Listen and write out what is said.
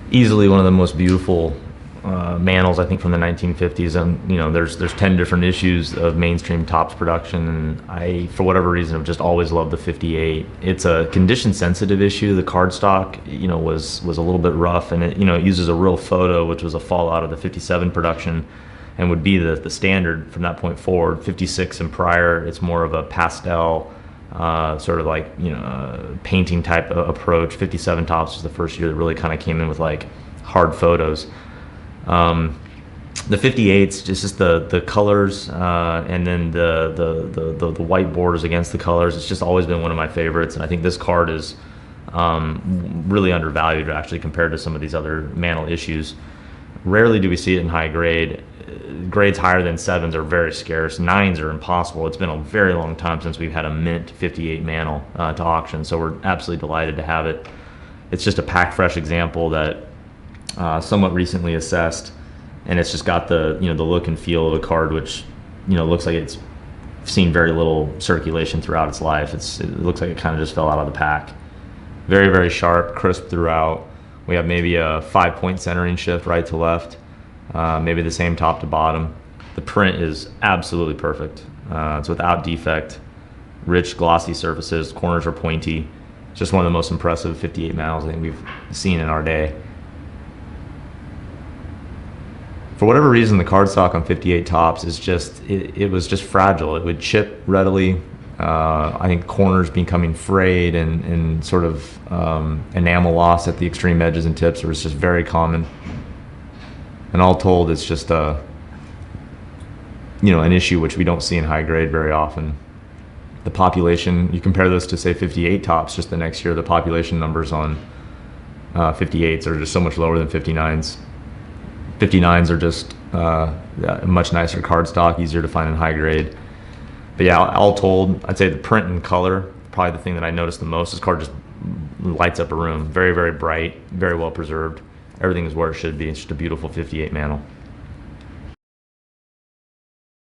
Easily one of the most beautiful mantles, I think, from the 1950s. And there's 10 different issues of mainstream Topps production, and I, for whatever reason, have just always loved the 58. It's a condition sensitive issue. The cardstock, was a little bit rough, and it uses a real photo, which was a fallout of the 57 production, and would be the standard from that point forward. 56 and prior, it's more of a pastel. Sort of like painting type of approach. 57 Topps was the first year that really kind of came in with like hard photos. The 58s, just the colors, and then the white borders against the colors. It's just always been one of my favorites, and I think this card is really undervalued actually compared to some of these other Mantle issues. Rarely do we see it in high grade. Grades higher than 7s are very scarce. 9s are impossible. It's been a very long time since we've had a mint 58 Mantle to auction, so we're absolutely delighted to have it. It's just a pack fresh example that somewhat recently assessed, and it's just got the the look and feel of a card which looks like it's seen very little circulation throughout its life. It looks like it kind of just fell out of the pack. Very, very sharp, crisp throughout. We have maybe a 5-point centering shift right to left. Maybe the same top to bottom. The print is absolutely perfect. It's without defect. Rich, glossy surfaces. Corners are pointy. Just one of the most impressive 58 Mantles I think we've seen in our day. For whatever reason, the cardstock on 58 Topps is it was just fragile. It would chip readily. I think corners becoming frayed and sort of enamel loss at the extreme edges and tips was just very common. And all told, it's just an issue which we don't see in high grade very often. The population, you compare this to say 58 Topps just the next year, the population numbers on 58s are just so much lower than 59s. 59s are just a much nicer cardstock, easier to find in high grade. But yeah, all told, I'd say the print and color, probably the thing that I noticed the most. This card just lights up a room. Very, very bright, very well preserved. Everything is where it should be. It's just a beautiful 58 Mantle.